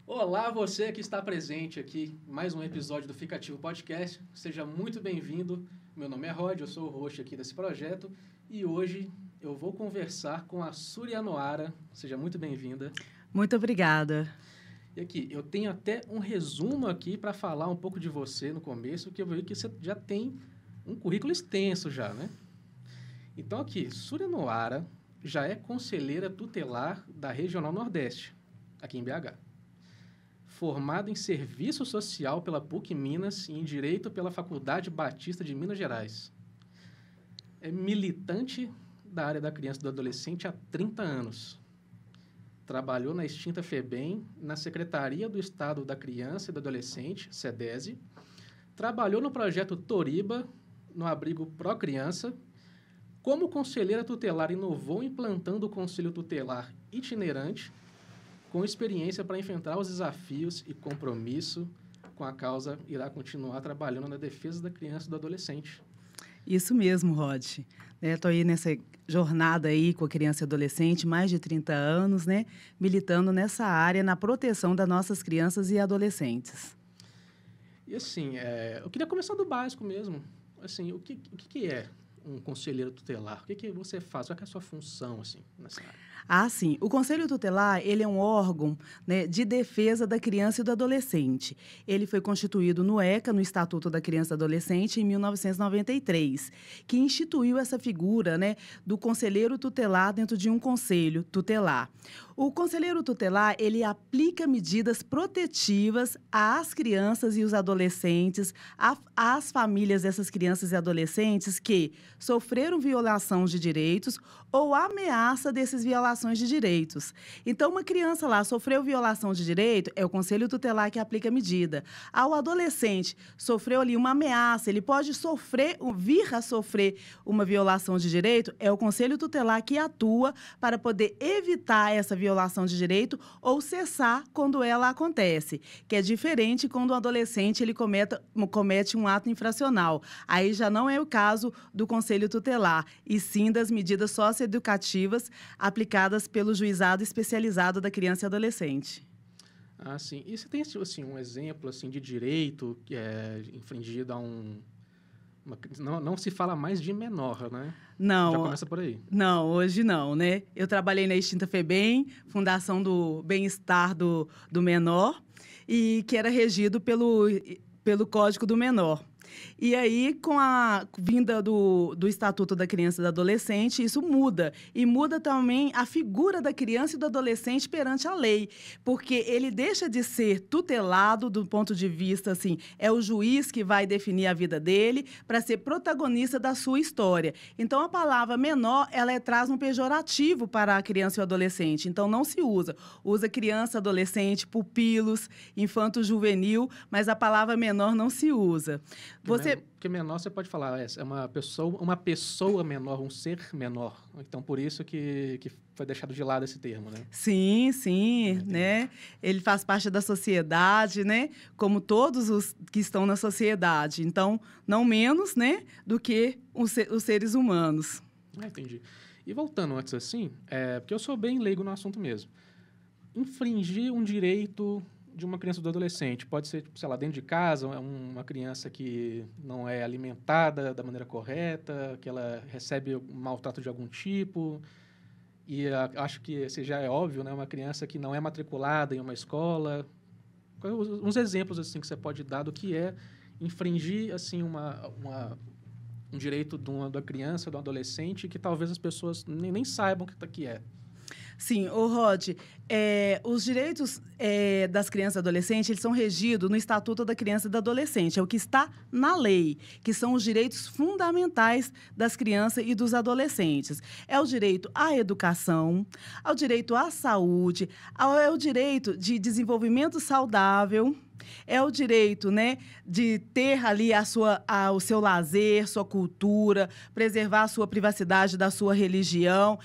Olá, você que está presente aqui em mais um episódio do Ficativo Podcast. Seja muito bem-vindo. Meu nome é Rod, eu sou o host aqui desse projeto e hoje eu vou conversar com a Súria Noara. Seja muito bem-vinda. Muito obrigada. E aqui, eu tenho até um resumo aqui para falar um pouco de você no começo, que eu vi que você já tem um currículo extenso já, né? Então aqui, Súria Noara já é conselheira tutelar da Regional Nordeste, aqui em BH. Formada em Serviço Social pela PUC Minas e em Direito pela Faculdade Batista de Minas Gerais. É militante da área da criança e do adolescente há 30 anos. Trabalhou na extinta FEBEM, na Secretaria do Estado da Criança e do Adolescente, SEDESE. Trabalhou no projeto Toriba, no abrigo Pró Criança. Como conselheira tutelar, inovou implantando o Conselho Tutelar itinerante, com experiência para enfrentar os desafios e compromisso com a causa, irá continuar trabalhando na defesa da criança e do adolescente. Isso mesmo, Rod. Estou aí nessa jornada aí com a criança e adolescente, mais de 30 anos, né? Militando nessa área, na proteção das nossas crianças e adolescentes. E assim, eu queria começar do básico mesmo. Assim, o que é um conselheiro tutelar? O que você faz? Qual é a sua função assim, nessa área? Ah, sim. O Conselho Tutelar, ele é um órgão, né, de defesa da criança e do adolescente. Ele foi constituído no ECA, no Estatuto da Criança e Adolescente, em 1993, que instituiu essa figura, né, do conselheiro tutelar dentro de um conselho tutelar. O conselheiro tutelar, ele aplica medidas protetivas às crianças e os adolescentes, às famílias dessas crianças e adolescentes que sofreram violação de direitos ou ameaça dessas violações de direitos. Então, uma criança lá sofreu violação de direito, é o Conselho Tutelar que aplica a medida. Ao adolescente sofreu ali uma ameaça, ele pode vir a sofrer uma violação de direito, é o Conselho Tutelar que atua para poder evitar essa violação de direito ou cessar quando ela acontece, que é diferente quando o adolescente ele comete um ato infracional. Aí já não é o caso do Conselho Tutelar, e sim das medidas socioeducativas aplicadas pelo Juizado Especializado da Criança e Adolescente. Ah, sim. E você tem assim, um exemplo assim, de direito que é infringido a não se fala mais de menor, né? Não. Já começa por aí. Não, hoje não, né? Eu trabalhei na extinta FEBEM, Fundação do Bem-Estar do Menor, e que era regido pelo Código do Menor. E aí, com a vinda do Estatuto da Criança e do Adolescente, isso muda. E muda também a figura da criança e do adolescente perante a lei. Porque ele deixa de ser tutelado do ponto de vista, assim, é o juiz que vai definir a vida dele para ser protagonista da sua história. Então, a palavra menor, ela traz um pejorativo para a criança e o adolescente. Então, não se usa. Usa criança, adolescente, pupilos, infanto-juvenil, mas a palavra menor não se usa. Porque menor você pode falar, é uma pessoa menor, um ser menor. Então, por isso que foi deixado de lado esse termo, né? Sim, né? Ele faz parte da sociedade, né? Como todos os que estão na sociedade. Então, não menos, né? Do que os seres humanos. Ah, entendi. E voltando antes assim, porque eu sou bem leigo no assunto mesmo. Infringir um direito de uma criança ou do adolescente. Pode ser, sei lá, dentro de casa, uma criança que não é alimentada da maneira correta, que ela recebe maltrato de algum tipo. E acho que esse já é óbvio, né? Uma criança que não é matriculada em uma escola. Uns exemplos assim que você pode dar do que é infringir assim, um direito da criança, do adolescente, que talvez as pessoas nem saibam o que é. Sim, Rod, os direitos das crianças e adolescentes, eles são regidos no Estatuto da Criança e do Adolescente, é o que está na lei, que são os direitos fundamentais das crianças e dos adolescentes. É o direito à educação, ao direito à saúde, é o direito de desenvolvimento saudável, É o direito, né, de ter ali o seu lazer, sua cultura, preservar a sua privacidade da sua religião.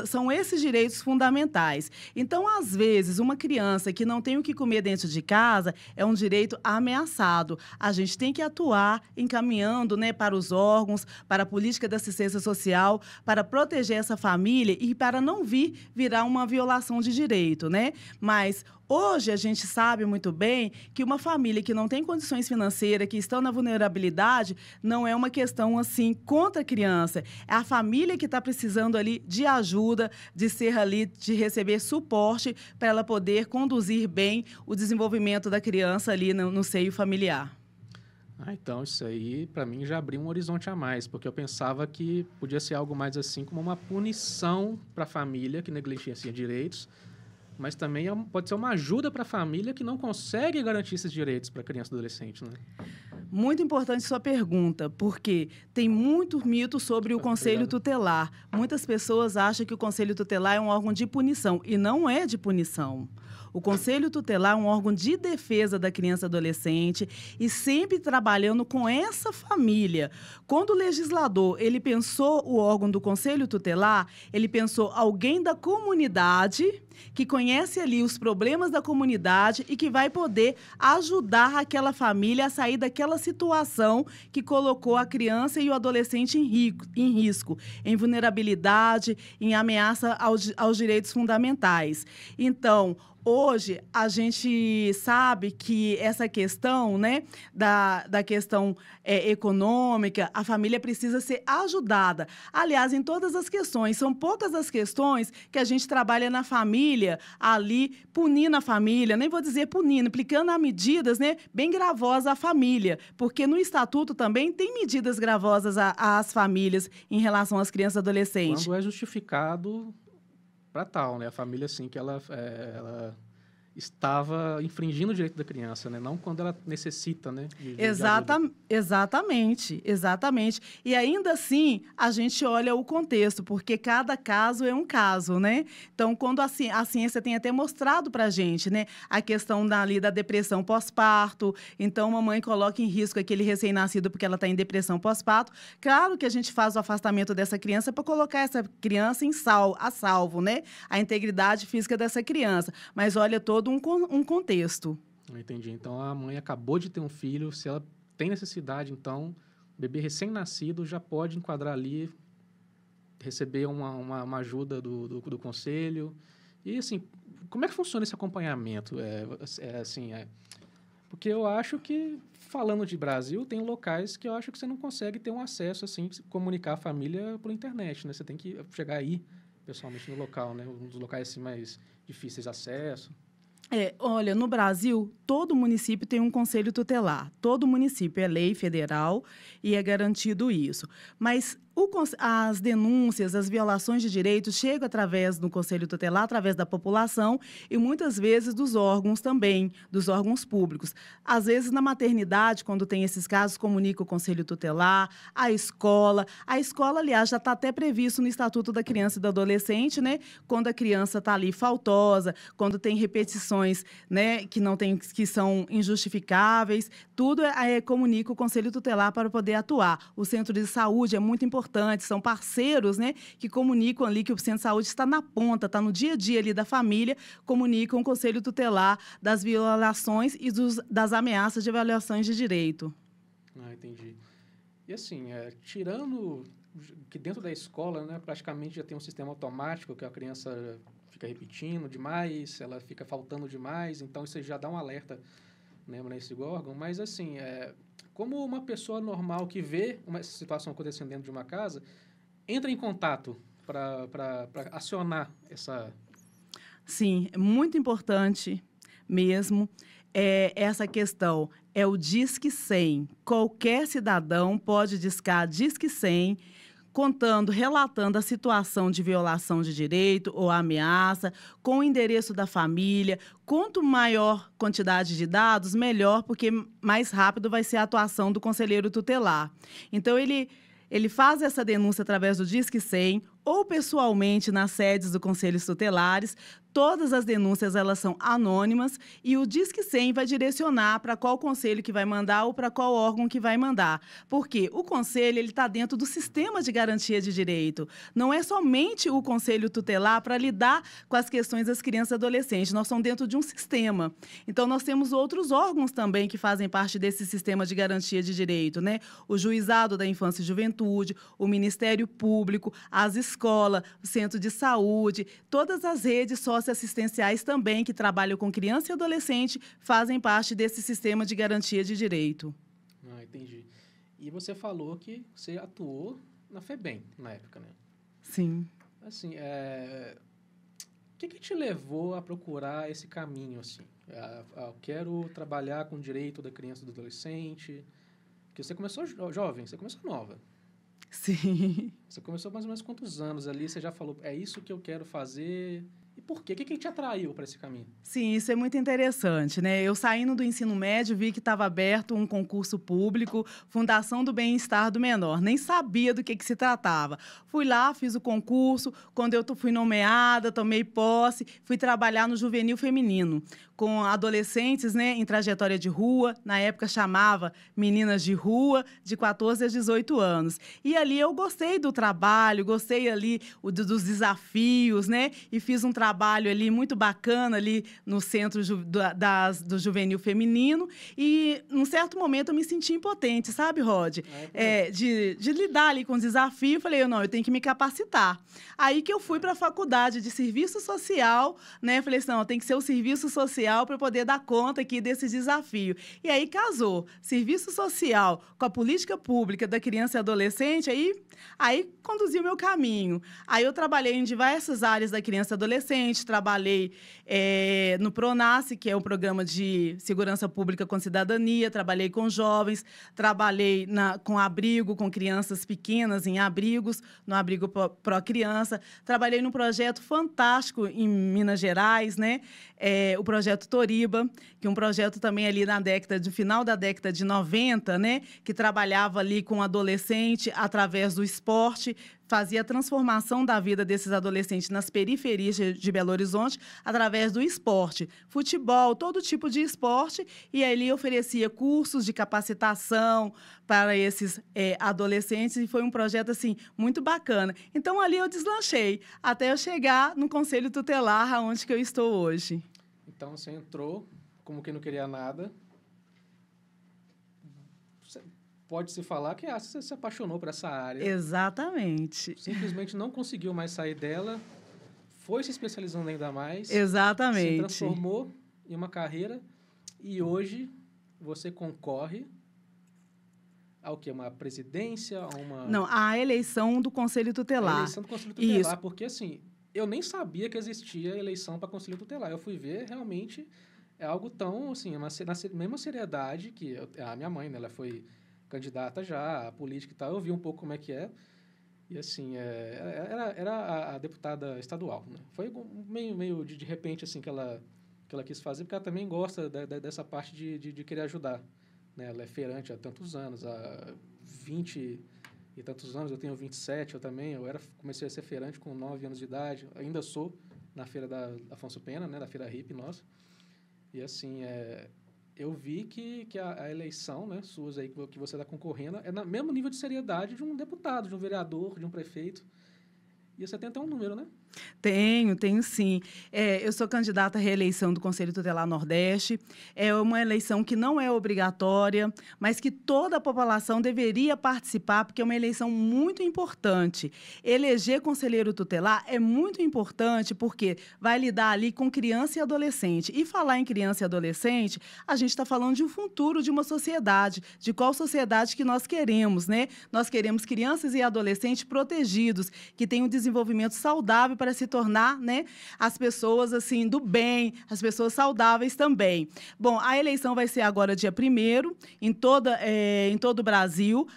São esses direitos fundamentais. Então, às vezes, uma criança que não tem o que comer dentro de casa é um direito ameaçado. A gente tem que atuar encaminhando, né, para os órgãos, para a política da assistência social, para proteger essa família e para não virar uma violação de direito, né? Mas hoje a gente sabe muito bem que uma família que não tem condições financeiras, que estão na vulnerabilidade, não é uma questão assim contra a criança. É a família que está precisando ali de ajuda, de receber suporte para ela poder conduzir bem o desenvolvimento da criança ali no seio familiar. Então, isso aí, para mim, já abriu um horizonte a mais, porque eu pensava que podia ser algo mais assim como uma punição para a família que negligencia direitos, mas também pode ser uma ajuda para a família que não consegue garantir esses direitos para criança e adolescente, né? Muito importante sua pergunta, porque tem muito mito sobre o Conselho Tutelar. Muitas pessoas acham que o Conselho Tutelar é um órgão de punição, e não é de punição. O Conselho Tutelar é um órgão de defesa da criança e adolescente e sempre trabalhando com essa família. Quando o legislador ele pensou o órgão do Conselho Tutelar, ele pensou alguém da comunidade que conhece ali os problemas da comunidade e que vai poder ajudar aquela família a sair daquela situação que colocou a criança e o adolescente em risco, em vulnerabilidade, em ameaça aos direitos fundamentais. Então, hoje, a gente sabe que essa questão, né, da questão econômica, a família precisa ser ajudada. Aliás, em todas as questões, são poucas as questões que a gente trabalha na família, ali, punindo a família, nem vou dizer punindo, aplicando medidas, né, bem gravosas à família, porque no Estatuto também tem medidas gravosas às famílias em relação às crianças e adolescentes. Quando é justificado para tal, né? A família, assim, que ela estava infringindo o direito da criança, né? Não quando ela necessita, né? Exatamente. E ainda assim, a gente olha o contexto, porque cada caso é um caso, né? Então, quando a ciência tem até mostrado para a gente, né? A questão da depressão pós-parto, então uma mãe coloca em risco aquele recém-nascido porque ela está em depressão pós-parto. Claro que a gente faz o afastamento dessa criança para colocar essa criança a salvo, né? A integridade física dessa criança. Mas olha todo um contexto. Entendi. Então, a mãe acabou de ter um filho, se ela tem necessidade, então, o bebê recém-nascido já pode enquadrar ali, receber uma ajuda do conselho. E, assim, como é que funciona esse acompanhamento? Porque eu acho que, falando de Brasil, tem locais que eu acho que você não consegue ter um acesso, assim, comunicar a família por internet, né? Você tem que chegar aí, pessoalmente, no local, né? Um dos locais, assim, mais difíceis de acesso. Olha, no Brasil, todo município tem um conselho tutelar. Todo município é lei federal e é garantido isso. Mas as denúncias, as violações de direitos chegam através do Conselho Tutelar, através da população e muitas vezes dos órgãos também, dos órgãos públicos. Às vezes, na maternidade, quando tem esses casos, comunica o Conselho Tutelar, a escola. A escola, aliás, já está até previsto no Estatuto da Criança e do Adolescente, né? Quando a criança está ali faltosa, quando tem repetições, né, que são injustificáveis, tudo comunica o Conselho Tutelar para poder atuar. O centro de saúde é muito importante, são parceiros, né, que comunicam ali que o centro de saúde está na ponta, está no dia a dia ali da família, comunicam o Conselho Tutelar das violações e das ameaças de violações de direito. Entendi. E assim, tirando que dentro da escola, né, praticamente já tem um sistema automático que a criança fica repetindo demais, ela fica faltando demais, então isso já dá um alerta, né, nesse órgão, mas assim, como uma pessoa normal que vê uma situação acontecendo dentro de uma casa, entra em contato para acionar essa... Sim, é muito importante mesmo essa questão. É o Disque 100. Qualquer cidadão pode discar Disque 100, relatando a situação de violação de direito ou ameaça, com o endereço da família. Quanto maior quantidade de dados, melhor, porque mais rápido vai ser a atuação do conselheiro tutelar. Então, ele faz essa denúncia através do Disque 100, ou pessoalmente nas sedes do Conselhos Tutelares. Todas as denúncias, elas são anônimas e o Disque 100 vai direcionar para qual conselho que vai mandar ou para qual órgão que vai mandar. Porque o conselho está dentro do sistema de garantia de direito. Não é somente o conselho tutelar para lidar com as questões das crianças e adolescentes. Nós estamos dentro de um sistema. Então, nós temos outros órgãos também que fazem parte desse sistema de garantia de direito, né? O Juizado da Infância e Juventude, o Ministério Público, as escolas, o Centro de Saúde, todas as redes socioassistenciais também que trabalham com criança e adolescente fazem parte desse sistema de garantia de direito. Ah, entendi. E você falou que você atuou na FEBEM na época, né? Sim. Assim, o que te levou a procurar esse caminho, assim? Eu quero trabalhar com o direito da criança e do adolescente. Porque você começou jovem, você começou nova. Sim. Você começou mais ou menos quantos anos ali? Você já falou, é isso que eu quero fazer. E por quê? O que te atraiu para esse caminho? Sim, isso é muito interessante, né? Eu saindo do ensino médio, vi que estava aberto um concurso público, Fundação do Bem-Estar do Menor. Nem sabia do que se tratava. Fui lá, fiz o concurso. Quando eu fui nomeada, tomei posse, fui trabalhar no Juvenil Feminino, com adolescentes, né, em trajetória de rua. Na época chamava Meninas de Rua, de 14 a 18 anos. E ali eu gostei do trabalho, gostei ali dos desafios, né? E fiz um trabalho ali muito bacana ali no centro do Juvenil Feminino. E, num certo momento, eu me senti impotente, sabe, Rod? De lidar ali com o desafio. Falei, não, eu tenho que me capacitar. Aí que eu fui para a faculdade de serviço social, né? Falei assim, não, tem que ser o serviço social para poder dar conta aqui desse desafio. E aí casou serviço social com a política pública da criança e adolescente, aí conduzi o meu caminho. Aí eu trabalhei em diversas áreas da criança e adolescente, trabalhei no PRONASSE, que é um programa de segurança pública com cidadania, trabalhei com jovens, trabalhei com abrigo, com crianças pequenas em abrigos, no abrigo pró-criança, trabalhei num projeto fantástico em Minas Gerais, né? O projeto Toriba, que é um projeto também ali no final da década de 90, né? Que trabalhava ali com adolescente através do esporte, fazia a transformação da vida desses adolescentes nas periferias de Belo Horizonte através do esporte. Futebol, todo tipo de esporte, e ali oferecia cursos de capacitação para esses adolescentes, e foi um projeto, assim, muito bacana. Então, ali eu deslanchei, até eu chegar no Conselho Tutelar, onde que eu estou hoje. Então, você entrou como quem não queria nada. Pode-se falar que você se apaixonou por essa área. Exatamente. Simplesmente não conseguiu mais sair dela, foi se especializando ainda mais. Exatamente. Se transformou em uma carreira e hoje você concorre ao quê? Uma presidência? Não, a eleição do Conselho Tutelar. A eleição do Conselho Tutelar, isso. Porque assim, eu nem sabia que existia eleição para Conselho Tutelar. Eu fui ver, realmente, é algo tão, assim, na mesma seriedade que a minha mãe, né, ela foi candidata já, a política e tal, eu vi um pouco como é que é, e assim, era a deputada estadual, né? Foi meio de repente, assim, que ela quis fazer, porque ela também gosta dessa parte de querer ajudar, né? Ela é feirante há tantos anos, há 20 e tantos anos, eu tenho 27, comecei a ser feirante com 9 anos de idade, ainda sou na feira da Afonso Pena, né, da feira hippie nossa, e assim, eu vi que a eleição, né, suas aí, que você está concorrendo, é no mesmo nível de seriedade de um deputado, de um vereador, de um prefeito. E você tem até um número, né? Tenho sim. Eu sou candidata à reeleição do Conselho Tutelar Nordeste. É uma eleição que não é obrigatória, mas que toda a população deveria participar, porque é uma eleição muito importante. Eleger conselheiro tutelar é muito importante, porque vai lidar ali com criança e adolescente. E falar em criança e adolescente, a gente está falando de um futuro de uma sociedade, de qual sociedade que nós queremos, né? Nós queremos crianças e adolescentes protegidos, que tenham um desenvolvimento saudável para se tornar, né, as pessoas assim do bem, as pessoas saudáveis também. Bom, a eleição vai ser agora dia 1º, em todo o Brasil.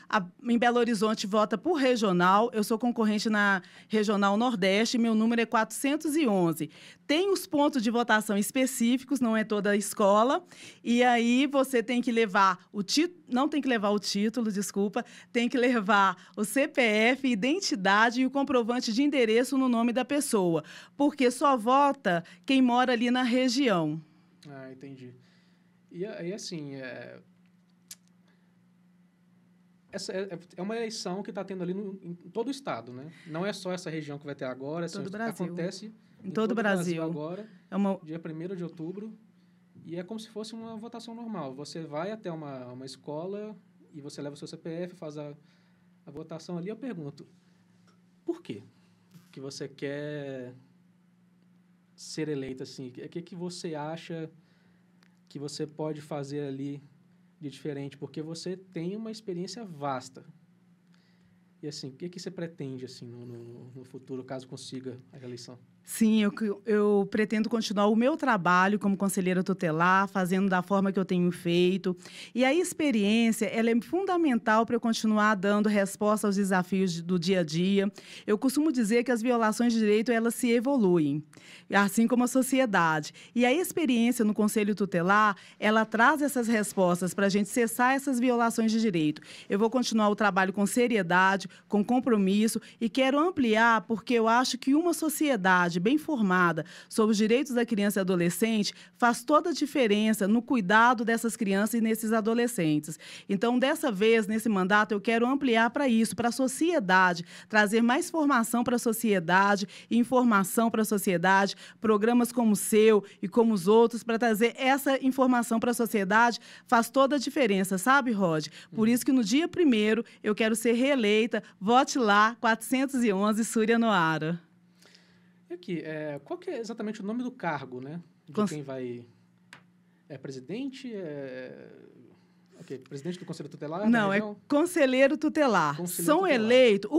Em Belo Horizonte vota por regional. Eu sou concorrente na Regional Nordeste, meu número é 411. Tem os pontos de votação específicos, não é toda a escola. E aí você tem que levar o título, não tem que levar o título, desculpa, tem que levar o CPF, identidade e o comprovante de endereço no nome da pessoa, porque só vota quem mora ali na região. Ah, entendi. E aí, assim, essa é uma eleição que está tendo ali em todo o estado, né? Não é só essa região que vai ter agora, Todo o Brasil. acontece Em todo o Brasil agora, é uma... dia 1º de outubro, e é como se fosse uma votação normal. Você vai até uma escola e você leva o seu CPF, faz a votação ali. Eu pergunto, por quê que você quer ser eleito assim? O que você acha que você pode fazer ali de diferente? Porque você tem uma experiência vasta. E, assim, o que você pretende, assim, no futuro, caso consiga a reeleição? Sim, eu pretendo continuar o meu trabalho como conselheira tutelar, fazendo da forma que eu tenho feito. E a experiência, ela é fundamental para eu continuar dando resposta aos desafios do dia a dia. Eu costumo dizer que as violações de direito, elas se evoluem, assim como a sociedade. E a experiência no Conselho Tutelar, ela traz essas respostas para a gente cessar essas violações de direito. Eu vou continuar o trabalho com seriedade, com compromisso, e quero ampliar, porque eu acho que uma sociedade bem formada sobre os direitos da criança e adolescente faz toda a diferença no cuidado dessas crianças e nesses adolescentes. Então, dessa vez, nesse mandato, eu quero ampliar para isso, para a sociedade, trazer mais formação para a sociedade, informação para a sociedade, programas como o seu e como os outros, para trazer essa informação para a sociedade, faz toda a diferença, sabe, Rod? Por isso que no dia 1º eu quero ser reeleita. Vote lá, 411 Súria Noara. E aqui, qual que é exatamente o nome do cargo, né? De quem vai... É presidente? Presidente do Conselho Tutelar? Não, é conselheiro tutelar. São eleitos...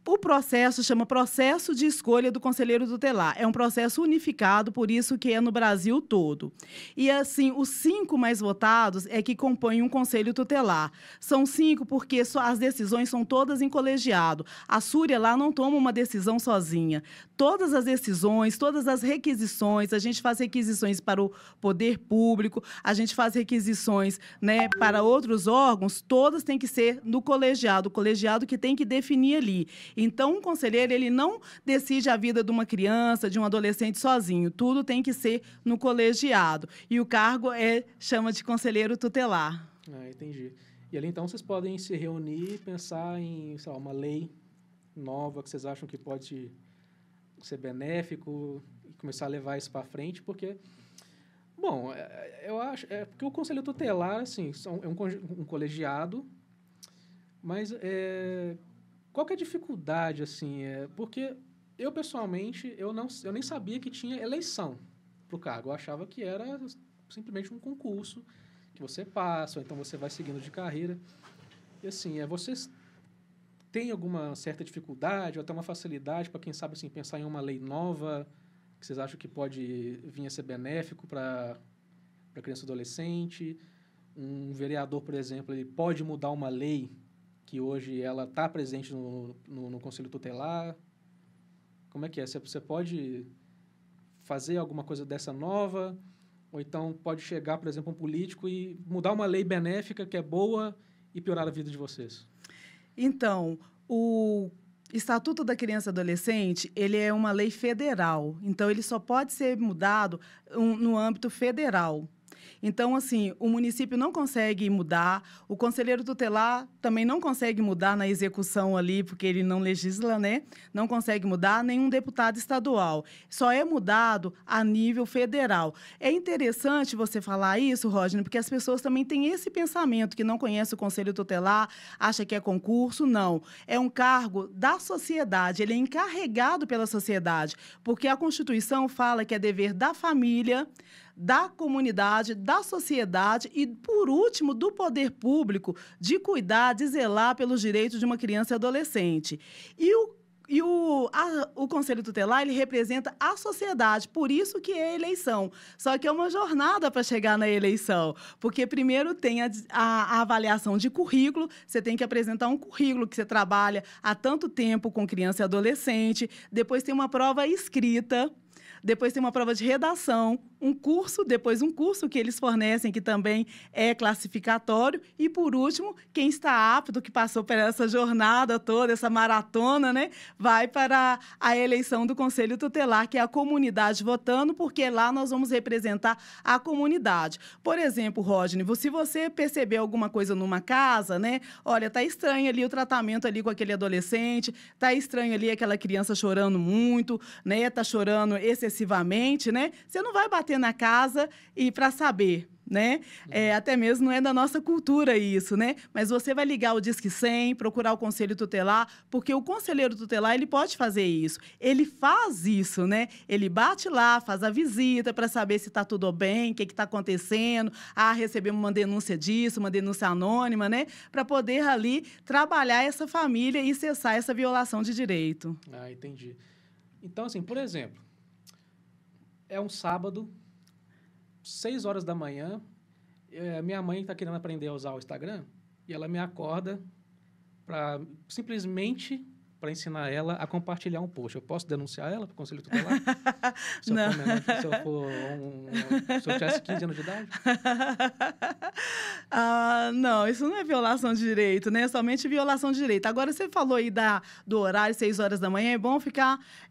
O processo chama processo de escolha do conselheiro tutelar. É um processo unificado, por isso que é no Brasil todo. E, assim, os 5 mais votados é que compõem um conselho tutelar. São 5 porque as decisões são todas em colegiado. A Súria lá não toma uma decisão sozinha. Todas as decisões, todas as requisições, a gente faz requisições para o poder público, a gente faz requisições, né, para outros órgãos, todas têm que ser no colegiado, o colegiado que tem que definir ali. Então, um conselheiro, ele não decide a vida de uma criança, de um adolescente sozinho. Tudo tem que ser no colegiado. E o cargo chama de conselheiro tutelar. Ah, entendi. E ali, então, vocês podem se reunir e pensar em, sei lá, uma lei nova que vocês acham que pode ser benéfico e começar a levar isso para frente, porque... Bom, eu acho... porque o conselho tutelar, assim, é um colegiado, mas... Qual que é a dificuldade, assim? Porque eu, pessoalmente, eu nem sabia que tinha eleição para o cargo. Eu achava que era simplesmente um concurso que você passa, ou então você vai seguindo de carreira. E, assim, vocês têm alguma certa dificuldade ou até uma facilidade para, quem sabe, assim, pensar em uma lei nova que vocês acham que pode vir a ser benéfico para a criança e adolescente? Um vereador, por exemplo, ele pode mudar uma lei que hoje ela está presente no Conselho Tutelar? Como é que é? Você pode fazer alguma coisa dessa nova? Ou então pode chegar, por exemplo, um político e mudar uma lei benéfica que é boa e piorar a vida de vocês? Então, o Estatuto da Criança e Adolescente, ele é uma lei federal. Então, ele só pode ser mudado no âmbito federal. Então, assim, o município não consegue mudar, o conselheiro tutelar também não consegue mudar na execução ali, porque ele não legisla, né? Não consegue mudar, nenhum deputado estadual. Só é mudado a nível federal. É interessante você falar isso, Rodney, porque as pessoas também têm esse pensamento, que não conhece o conselho tutelar, acha que é concurso. Não. É um cargo da sociedade, ele é encarregado pela sociedade, porque a Constituição fala que é dever da família, da comunidade, da sociedade e, por último, do poder público de cuidar, de zelar pelos direitos de uma criança e adolescente. E o Conselho Tutelar, ele representa a sociedade, por isso que é a eleição. Só que é uma jornada para chegar na eleição, porque primeiro tem a avaliação de currículo, você tem que apresentar um currículo que você trabalha há tanto tempo com criança e adolescente, depois tem uma prova escrita, depois tem uma prova de redação, um curso, depois um curso que eles fornecem, que também é classificatório, e, por último, quem está apto, que passou por essa jornada toda, essa maratona, né, vai para a eleição do Conselho Tutelar, que é a comunidade votando, porque lá nós vamos representar a comunidade. Por exemplo, Rodney, se você perceber alguma coisa numa casa, né, olha, tá estranho ali o tratamento ali com aquele adolescente, tá estranho ali aquela criança chorando muito, né, tá chorando excessivamente, né, você não vai bater na casa e para saber, né? Até mesmo não é da nossa cultura isso, né? Mas você vai ligar o Disque 100, procurar o Conselho Tutelar, porque o conselheiro tutelar, ele pode fazer isso. Ele faz isso, né? Ele bate lá, faz a visita para saber se está tudo bem, o que está acontecendo. Recebemos uma denúncia disso, uma denúncia anônima, né? Para poder ali trabalhar essa família e cessar essa violação de direito. Entendi. Então, assim, por exemplo, é um sábado, 6 horas da manhã, minha mãe está querendo aprender a usar o Instagram e ela me acorda simplesmente para ensinar ela a compartilhar um post. Eu posso denunciar ela para o Conselho Tutelar? Se eu tivesse 15 anos de idade? Não, isso não é violação de direito, né? É somente violação de direito. Agora, você falou aí do horário, 6 horas da manhã,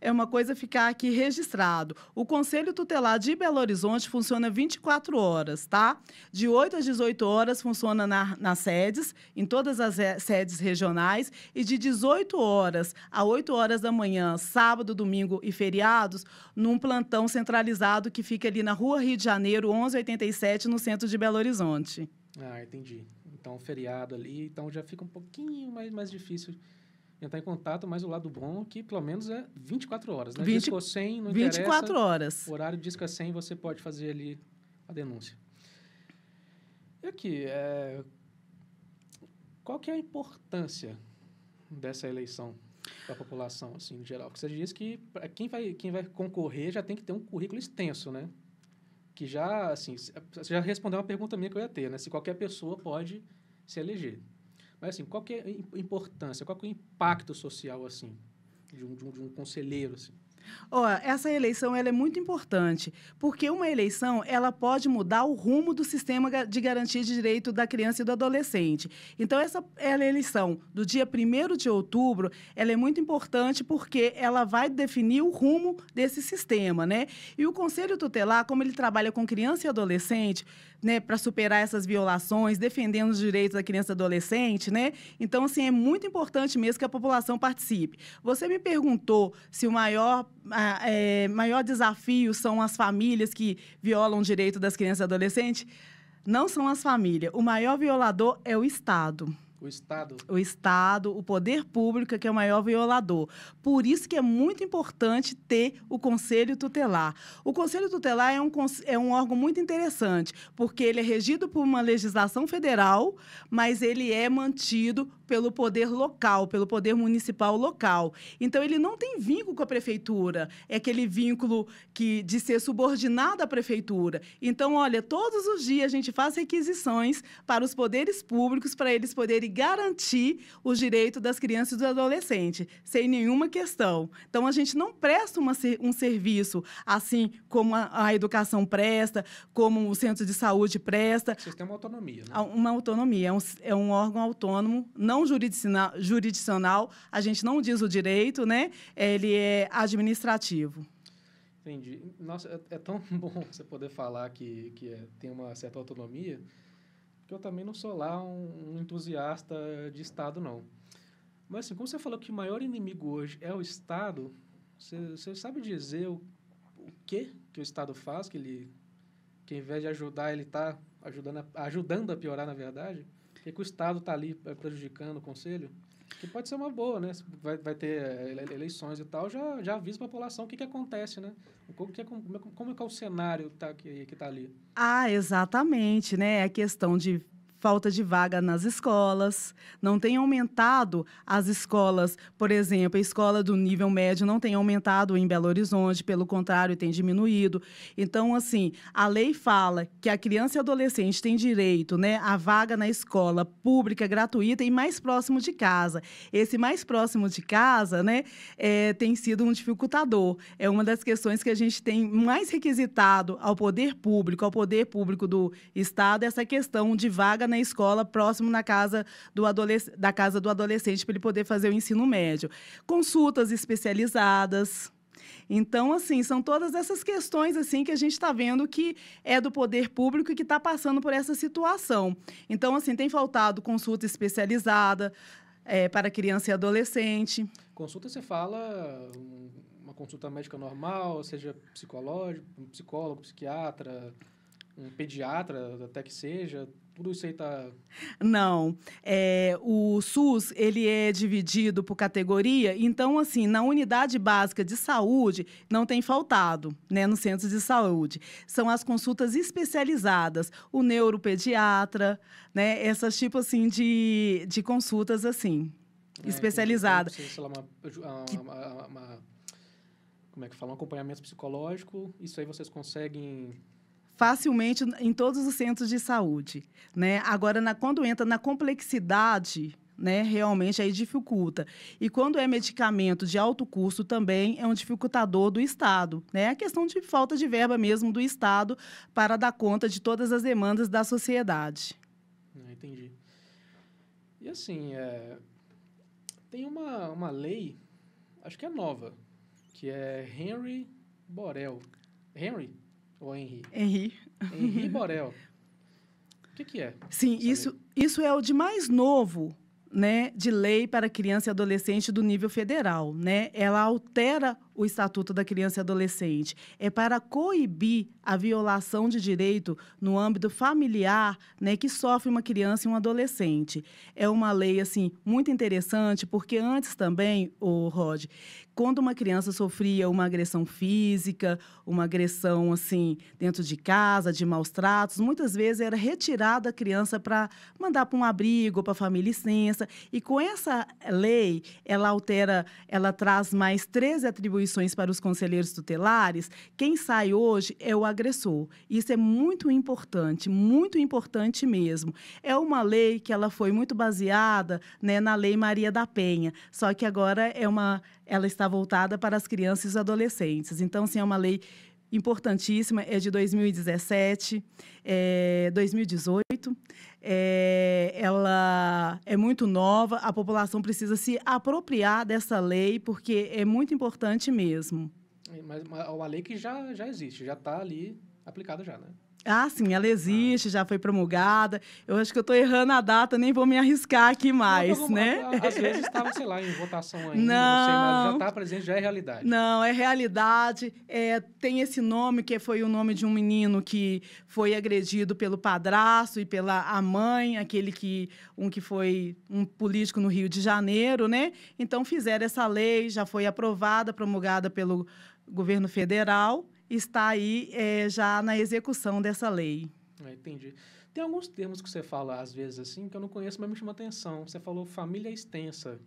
é uma coisa ficar aqui registrado. O Conselho Tutelar de Belo Horizonte funciona 24 horas, tá? De 8 às 18 horas funciona nas sedes, em todas as sedes regionais, e de 18 horas a 8 horas da manhã, sábado, domingo e feriados, num plantão centralizado que fica ali na Rua Rio de Janeiro, 1187, no centro de Belo Horizonte. Entendi. Então, feriado ali, então já fica um pouquinho mais difícil entrar em contato, mas o lado bom é que, pelo menos, é 24 horas, né? Disco 100, não 24 horas. O horário Disco 100, você pode fazer ali a denúncia. E aqui, qual que é a importância dessa eleição para a população, assim, em geral? Porque você diz que quem vai concorrer já tem que ter um currículo extenso, né? Que já, assim, você já respondeu uma pergunta minha que eu ia ter, né? Se qualquer pessoa pode se eleger. Mas, assim, qual que é a importância, qual que é o impacto social, assim, de um conselheiro, assim? Essa eleição ela é muito importante, porque uma eleição ela pode mudar o rumo do sistema de garantia de direito da criança e do adolescente. Então, essa eleição do dia 1º de outubro, ela é muito importante porque ela vai definir o rumo desse sistema, né? E o Conselho Tutelar, como ele trabalha com criança e adolescente, né, para superar essas violações, defendendo os direitos da criança e adolescente, né? Então, assim, é muito importante mesmo que a população participe. Você me perguntou se o maior desafio são as famílias que violam o direito das crianças e adolescentes. Não são as famílias. O maior violador é o Estado. O Estado? O Estado, o poder público, que é o maior violador. Por isso que é muito importante ter o Conselho Tutelar. O Conselho Tutelar é um órgão muito interessante, porque ele é regido por uma legislação federal, mas ele é mantido pelo poder local, pelo poder municipal local. Então, ele não tem vínculo com a prefeitura, é aquele vínculo de ser subordinado à prefeitura. Então, olha, todos os dias a gente faz requisições para os poderes públicos, para eles poderem garantir os direitos das crianças e dos adolescentes, sem nenhuma questão. Então, a gente não presta um serviço assim como a educação presta, como o centro de saúde presta. Vocês têm uma autonomia, né? Uma autonomia, é um órgão autônomo, não jurisdicional, a gente não diz o direito, né? Ele é administrativo. Entendi. Nossa, é tão bom você poder falar que tem uma certa autonomia, que eu também não sou lá um entusiasta de Estado, não. Mas, assim, como você falou que o maior inimigo hoje é o Estado, você sabe dizer o que o Estado faz, que ao invés de ajudar, ele está ajudando a piorar, na verdade? O que o Estado está ali prejudicando o Conselho? Que pode ser uma boa, né? Vai ter eleições e tal, já avisa a população o que acontece, né? Como é que é o cenário que está ali? Exatamente, né? É a questão de falta de vaga nas escolas, não tem aumentado as escolas, por exemplo, a escola do nível médio não tem aumentado em Belo Horizonte, pelo contrário, tem diminuído. Então, assim, a lei fala que a criança e adolescente tem direito, né, à vaga na escola pública, gratuita e mais próximo de casa. Esse mais próximo de casa, né, tem sido um dificultador. É uma das questões que a gente tem mais requisitado ao poder público do Estado, essa questão de vaga na escola próximo da casa do adolescente para ele poder fazer o ensino médio. Consultas especializadas. Então, assim, são todas essas questões assim que a gente está vendo que é do poder público e que está passando por essa situação. Então, assim, tem faltado consulta especializada para criança e adolescente. Consulta, você fala uma consulta médica normal, seja psicólogo, psiquiatra, um pediatra, até que seja, tudo isso aí está... Não. O SUS, ele é dividido por categoria, então, assim, na unidade básica de saúde, não tem faltado, né, no centro de saúde. São as consultas especializadas, o neuropediatra, né, essas tipos, assim, de consultas, assim, especializadas. Sei lá, como é que fala? Um acompanhamento psicológico, isso aí vocês conseguem... Facilmente em todos os centros de saúde, né? Agora, quando entra na complexidade, né, realmente aí dificulta. E quando é medicamento de alto custo também é um dificultador do Estado, né? A questão de falta de verba mesmo do Estado para dar conta de todas as demandas da sociedade. Entendi. E assim, tem uma lei, acho que é nova, que é Henry Borel. Henry? Ou Henry? Henry Borel. O que é? Sim, isso é o de mais novo, né, de lei para criança e adolescente do nível federal, né? Ela altera o Estatuto da Criança e Adolescente. É para coibir a violação de direito no âmbito familiar, né, que sofre uma criança e um adolescente. É uma lei, assim, muito interessante, porque antes também, Rod, quando uma criança sofria uma agressão física, uma agressão, assim, dentro de casa, de maus tratos, muitas vezes era retirada a criança para mandar para um abrigo, para a família licença. E com essa lei, ela traz mais 13 atribuições para os conselheiros tutelares. Quem sai hoje é o agressor. Isso é muito importante mesmo. É uma lei que ela foi muito baseada, né, na Lei Maria da Penha, só que agora ela está voltada para as crianças e os adolescentes. Então, sim, é uma lei importantíssima, é de 2017, 2018. Ela é muito nova, a população precisa se apropriar dessa lei, porque é muito importante mesmo. Mas é uma lei que já existe, já está ali aplicada já, né? Ah, sim, ela existe, já foi promulgada. Eu acho que eu estou errando a data, nem vou me arriscar aqui mais, né? Às vezes estava, sei lá, em votação ainda, não sei, mas já está presente, já é realidade. Não, é realidade. Tem esse nome, que foi o nome de um menino que foi agredido pelo padrasto e pela mãe, que foi um político no Rio de Janeiro, né? Então, fizeram essa lei, já foi aprovada, promulgada pelo governo federal, está aí já na execução dessa lei. Entendi. Tem alguns termos que você fala, às vezes, assim, que eu não conheço, mas me chama atenção. Você falou família extensa.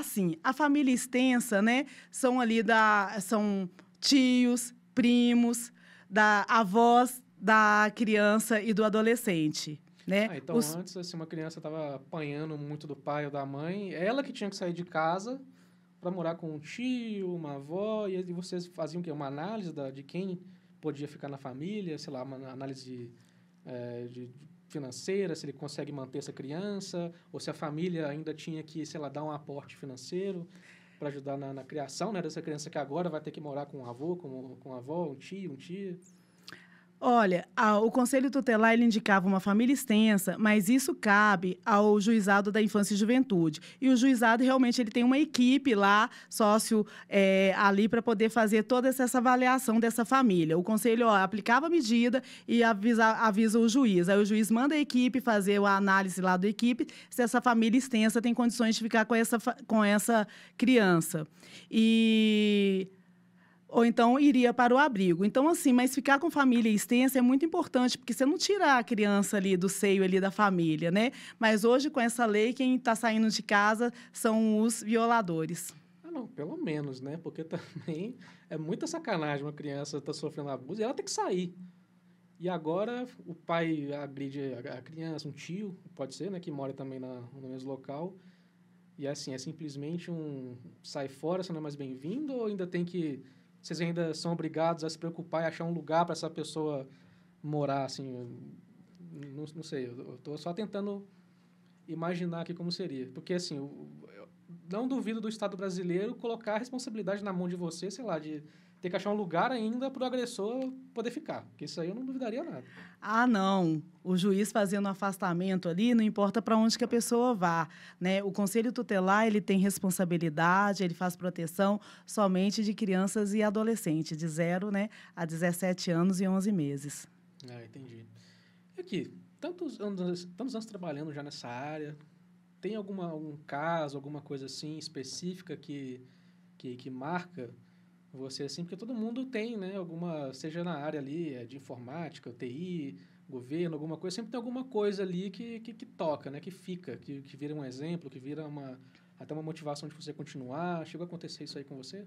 Sim. A família extensa, né? São tios, primos, avós da criança e do adolescente, né? Então, antes, assim, uma criança estava apanhando muito do pai ou da mãe, ela que tinha que sair de casa para morar com um tio, uma avó, e vocês faziam o quê? Uma análise de quem podia ficar na família, sei lá, uma análise financeira, se ele consegue manter essa criança, ou se a família ainda tinha que, sei lá, dar um aporte financeiro para ajudar na criação, né, dessa criança que agora vai ter que morar com um avô, com a avó, um tio, um tia. Olha, o Conselho Tutelar ele indicava uma família extensa, mas isso cabe ao Juizado da Infância e Juventude. E o Juizado, realmente, ele tem uma equipe lá, sócio ali, para poder fazer toda essa avaliação dessa família. O Conselho aplicava a medida e avisa o juiz. Aí o juiz manda a equipe fazer a análise lá da equipe, se essa família extensa tem condições de ficar com essa criança. E ou então iria para o abrigo. Então, assim, mas ficar com família extensa é muito importante, porque você não tira a criança ali do seio ali da família, né? Mas hoje, com essa lei, quem está saindo de casa são os violadores. Ah, não, pelo menos, né? Porque também é muita sacanagem uma criança estar sofrendo abuso e ela tem que sair. E agora o pai agride a criança, um tio, pode ser, né? Que mora também no mesmo local. E assim, é simplesmente sai fora, você não é mais bem-vindo, ou ainda tem que... Vocês ainda são obrigados a se preocupar e achar um lugar para essa pessoa morar, assim? Não sei, eu estou só tentando imaginar aqui como seria. Porque, assim, eu não duvido do Estado brasileiro colocar a responsabilidade na mão de você, sei lá, de ter que achar um lugar ainda para o agressor poder ficar. Porque isso aí eu não duvidaria nada. Ah, não. O juiz fazendo um afastamento ali, não importa para onde que a pessoa vá, né? O Conselho Tutelar, ele tem responsabilidade, ele faz proteção somente de crianças e adolescentes, de 0, né, a 17 anos e 11 meses. Ah, entendi. E aqui, tantos anos trabalhando já nessa área, tem algum caso, alguma coisa assim específica que marca você assim? Porque todo mundo tem, né? Seja na área ali de informática, TI, governo, alguma coisa, sempre tem alguma coisa ali que toca, né? Que fica, que vira um exemplo, que vira até uma motivação de você continuar. Chegou a acontecer isso aí com você?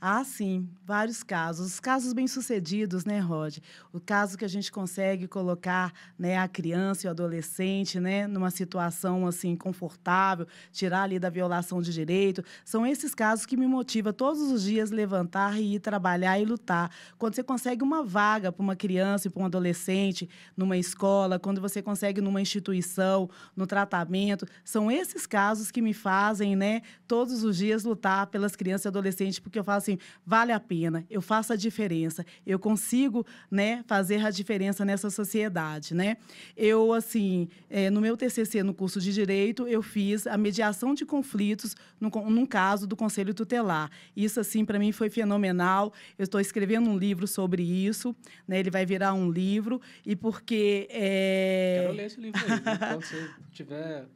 Ah, sim, vários casos. Os casos bem-sucedidos, né, Rod? O caso que a gente consegue colocar, né, a criança e o adolescente, né, numa situação, assim, confortável, tirar ali da violação de direito. São esses casos que me motivam todos os dias levantar e ir trabalhar e lutar. Quando você consegue uma vaga para uma criança e para um adolescente numa escola, quando você consegue numa instituição, no tratamento, são esses casos que me fazem, né, todos os dias lutar pelas crianças e adolescentes, porque eu falo assim, vale a pena, eu faço a diferença, eu consigo, né, fazer a diferença nessa sociedade, né? Eu, assim, no meu TCC, no curso de Direito, eu fiz a mediação de conflitos num caso do Conselho Tutelar. Isso, assim, para mim foi fenomenal. Eu estou escrevendo um livro sobre isso, né? Ele vai virar um livro, e porque... Quero ler esse livro aí, né? Quando você tiver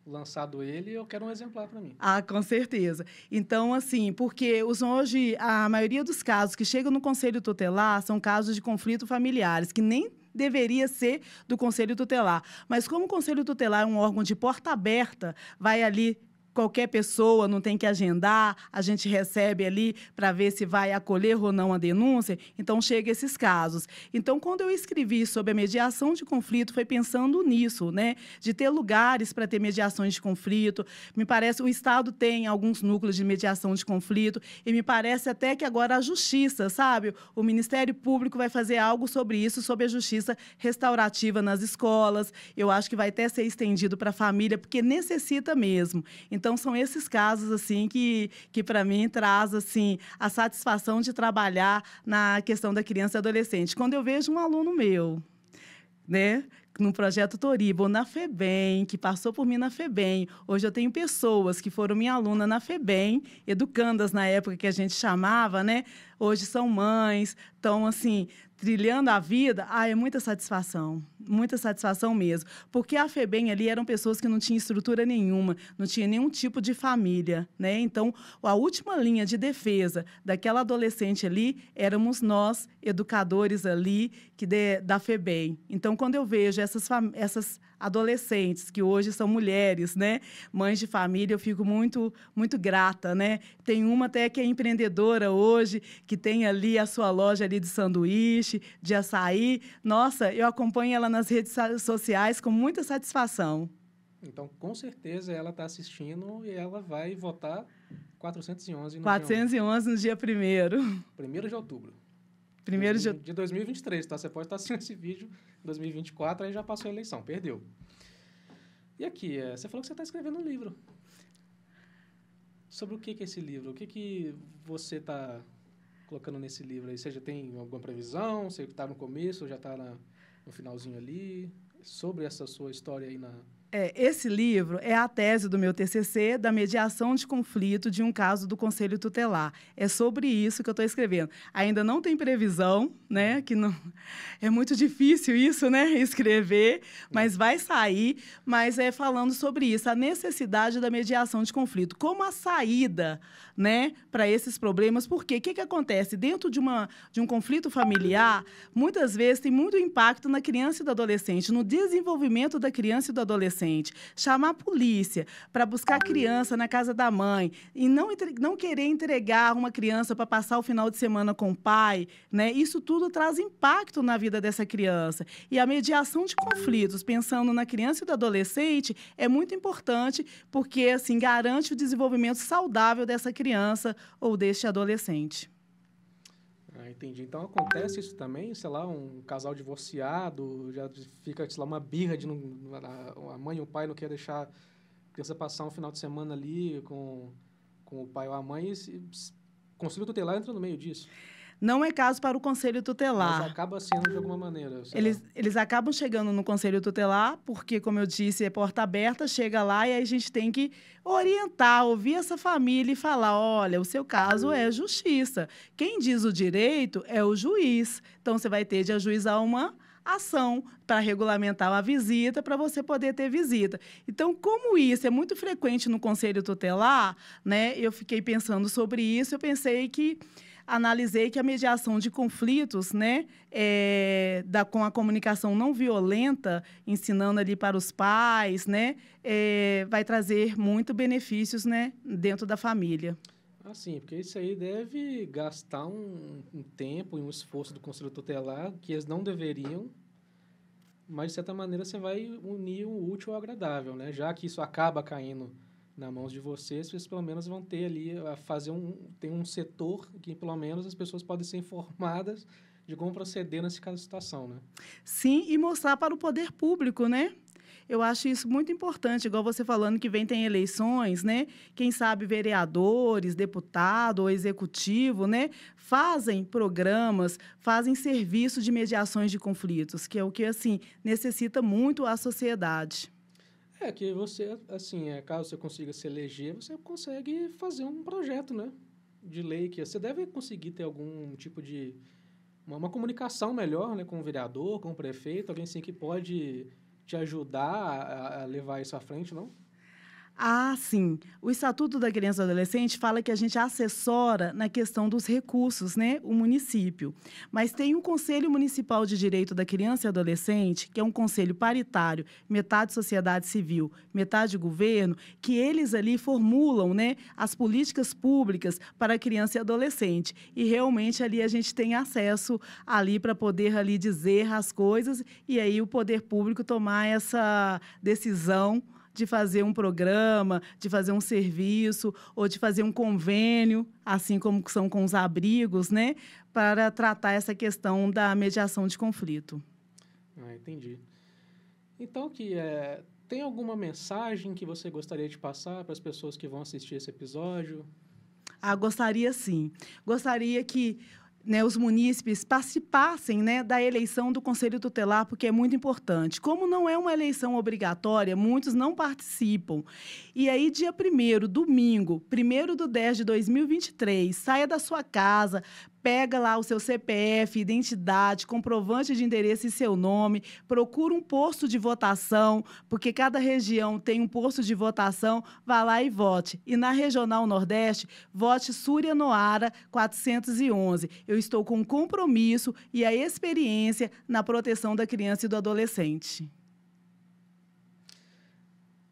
lançado ele, eu quero um exemplar para mim. Ah, com certeza. Então, assim, porque hoje a maioria dos casos que chegam no Conselho Tutelar são casos de conflito familiares, que nem deveria ser do Conselho Tutelar. Mas como o Conselho Tutelar é um órgão de porta aberta, vai ali qualquer pessoa, não tem que agendar, a gente recebe ali para ver se vai acolher ou não a denúncia, então chega esses casos. Então, quando eu escrevi sobre a mediação de conflito, foi pensando nisso, né? De ter lugares para ter mediações de conflito. Me parece, o Estado tem alguns núcleos de mediação de conflito, e me parece até que agora a Justiça, sabe? O Ministério Público vai fazer algo sobre isso, sobre a justiça restaurativa nas escolas. Eu acho que vai até ser estendido para a família, porque necessita mesmo. Então, são esses casos, assim, que para mim, traz, assim, a satisfação de trabalhar na questão da criança e adolescente. Quando eu vejo um aluno meu, né, no projeto Toriba, ou na FEBEM, que passou por mim na FEBEM. Hoje eu tenho pessoas que foram minha aluna na FEBEM, educandas na época que a gente chamava, né? Hoje são mães, estão, assim, trilhando a vida. Ah, é muita satisfação mesmo. Porque a FEBEM ali eram pessoas que não tinham estrutura nenhuma, não tinha nenhum tipo de família, né? Então, a última linha de defesa daquela adolescente ali éramos nós, educadores ali, da FEBEM. Então, quando eu vejo essas adolescentes, que hoje são mulheres, né, mães de família, eu fico muito, muito grata, né? Tem uma até que é empreendedora hoje, que tem ali a sua loja ali de sanduíche, de açaí. Nossa, eu acompanho ela nas redes sociais com muita satisfação. Então, com certeza, ela está assistindo e ela vai votar 411 no 411 no dia 1º. 1º de outubro. 1º de 2023, tá? Você pode estar assistindo esse vídeo em 2024, aí já passou a eleição, perdeu. E aqui, você falou que você está escrevendo um livro. Sobre o que é esse livro? O que você está colocando nesse livro aí? Você já tem alguma previsão? Você está no começo ou já está no finalzinho ali? Sobre essa sua história aí Esse livro é a tese do meu TCC, da mediação de conflito de um caso do Conselho Tutelar. É sobre isso que eu estou escrevendo. Ainda não tem previsão, né? Que não é muito difícil isso, né? Escrever, mas vai sair. Mas é falando sobre isso, a necessidade da mediação de conflito, como a saída, né, para esses problemas. Porque o que acontece dentro de um conflito familiar? Muitas vezes tem muito impacto na criança e do adolescente, no desenvolvimento da criança e do adolescente. Chamar a polícia para buscar a criança na casa da mãe e não querer entregar uma criança para passar o final de semana com o pai, né? Isso tudo traz impacto na vida dessa criança. E a mediação de conflitos, pensando na criança e do adolescente, é muito importante porque assim garante o desenvolvimento saudável dessa criança ou deste adolescente. Entendi. Então, acontece isso também? Sei lá, um casal divorciado, já fica, sei lá, uma birra de a mãe e o pai não querem deixar a criança passar um final de semana ali com o pai ou a mãe, e o Conselho Tutelar entra no meio disso. Não é caso para o Conselho Tutelar. Mas acaba sendo de alguma maneira. Eles acabam chegando no Conselho Tutelar, porque, como eu disse, é porta aberta, chega lá e aí a gente tem que orientar, ouvir essa família e falar, olha, o seu caso é justiça. Quem diz o direito é o juiz. Então, você vai ter de ajuizar uma ação para regulamentar uma visita, para você poder ter visita. Então, como isso é muito frequente no Conselho Tutelar, né, eu fiquei pensando sobre isso, eu pensei que analisei que a mediação de conflitos, né, com a comunicação não violenta, ensinando ali para os pais, né, vai trazer muito benefícios, né, dentro da família. Ah, sim, porque isso aí deve gastar um tempo e um esforço do Conselho Tutelar que eles não deveriam, mas, de certa maneira, você vai unir o útil ao agradável, né? Já que isso acaba caindo na mãos de vocês pelo menos vão ter ali, tem um setor que, pelo menos, as pessoas podem ser informadas de como proceder nesse caso de situação, né? Sim, e mostrar para o poder público, né? Eu acho isso muito importante, igual você falando que tem eleições, né? Quem sabe vereadores, deputado ou executivo, né? Fazem programas, fazem serviço de mediações de conflitos, que é o que, assim, necessita muito a sociedade. Que você, assim, caso você consiga se eleger, você consegue fazer um projeto, né, de lei que você deve conseguir ter algum tipo de uma comunicação melhor, né, com o vereador, com o prefeito, alguém assim que pode te ajudar a levar isso à frente, não? Ah, sim. O Estatuto da Criança e do Adolescente fala que a gente assessora na questão dos recursos, né? O município. Mas tem o Conselho Municipal de Direito da Criança e Adolescente, que é um conselho paritário, metade sociedade civil, metade governo, que eles ali formulam, né, as políticas públicas para a criança e adolescente. E realmente ali a gente tem acesso ali para poder ali dizer as coisas e aí o poder público tomar essa decisão de fazer um programa, de fazer um serviço ou de fazer um convênio, assim como são com os abrigos, né, para tratar essa questão da mediação de conflito. Ah, entendi. Então, tem alguma mensagem que você gostaria de passar para as pessoas que vão assistir esse episódio? Ah, gostaria sim. Gostaria que, né, os munícipes participassem, né, da eleição do Conselho Tutelar, porque é muito importante. Como não é uma eleição obrigatória, muitos não participam. E aí, dia 1º, domingo, 1º/10/2023, saia da sua casa, pega lá o seu CPF, identidade, comprovante de endereço e seu nome, procura um posto de votação, porque cada região tem um posto de votação, vá lá e vote. E na Regional Nordeste, vote Súria Noara 411. Eu estou com compromisso e a experiência na proteção da criança e do adolescente.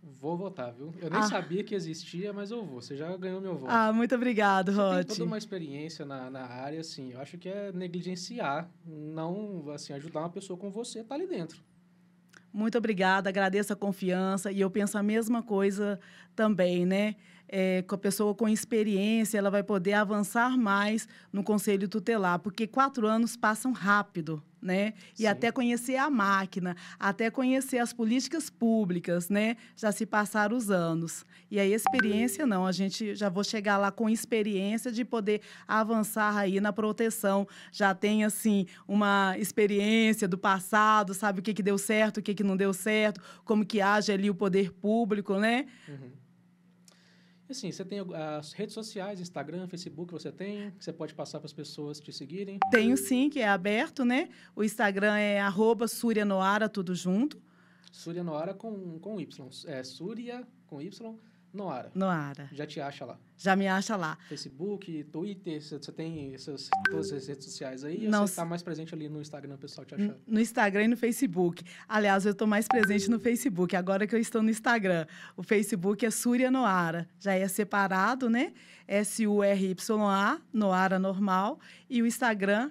Vou votar, viu? Eu nem sabia que existia, mas eu vou. Você já ganhou meu voto. Ah, muito obrigado, Rod. Você tem toda uma experiência na área, assim. Eu acho que é negligenciar, não, assim, ajudar uma pessoa como você tá ali dentro. Muito obrigada, agradeço a confiança e eu penso a mesma coisa também, né? com a pessoa com experiência, ela vai poder avançar mais no Conselho Tutelar, porque 4 anos passam rápido, né? E Sim. até conhecer a máquina, até conhecer as políticas públicas, né? Já se passaram os anos. E a experiência, não, a gente já vou chegar lá com experiência de poder avançar aí na proteção. Já tem, assim, uma experiência do passado, sabe o que deu certo, o que não deu certo, como que age ali o poder público, né? Uhum. E assim, você tem as redes sociais, Instagram, Facebook, você pode passar para as pessoas te seguirem? Tenho sim, que é aberto, né? O Instagram é @SúriaNoara, tudo junto. Súria Noara com Y. Súria com Y, Noara. Noara. Já te acha lá. Já me acha lá. Facebook, Twitter, você tem todas as redes sociais aí? Não, ou você está mais presente ali no Instagram, o pessoal te achando? No Instagram e no Facebook. Aliás, eu estou mais presente no Facebook, agora que eu estou no Instagram. O Facebook é Súria Noara. Já é separado, né? SURYA, Noara normal. E o Instagram,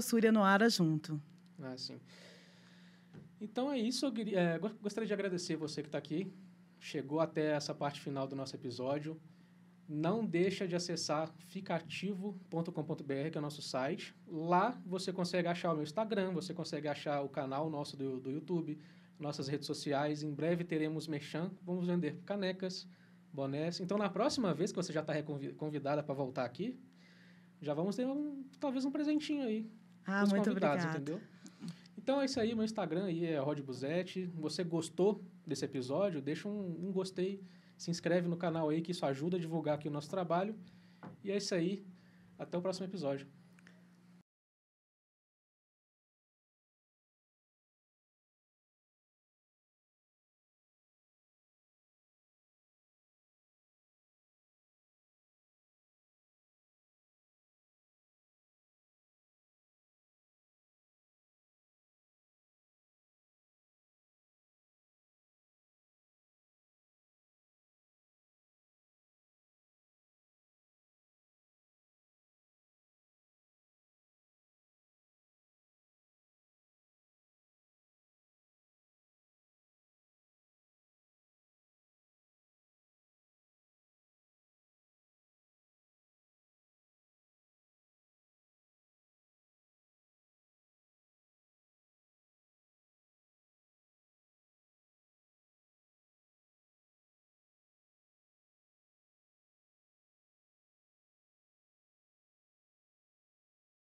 @SúriaNoara junto. Ah, sim. Então é isso. Gostaria de agradecer você que está aqui. Chegou até essa parte final do nosso episódio. Não deixa de acessar ficativo.com.br, que é o nosso site. Lá você consegue achar o meu Instagram, você consegue achar o canal nosso do YouTube, nossas redes sociais. Em breve teremos merchan. Vamos vender canecas, bonés. Então, na próxima vez que você já está convidada para voltar aqui, já vamos ter talvez um presentinho aí. Ah, pros muito convidados, obrigada. entendeu? Então é isso aí, meu Instagram aí é Rod Buzetti. Você gostou desse episódio? Deixa um gostei, se inscreve no canal aí, que isso ajuda a divulgar aqui o nosso trabalho. E é isso aí, até o próximo episódio.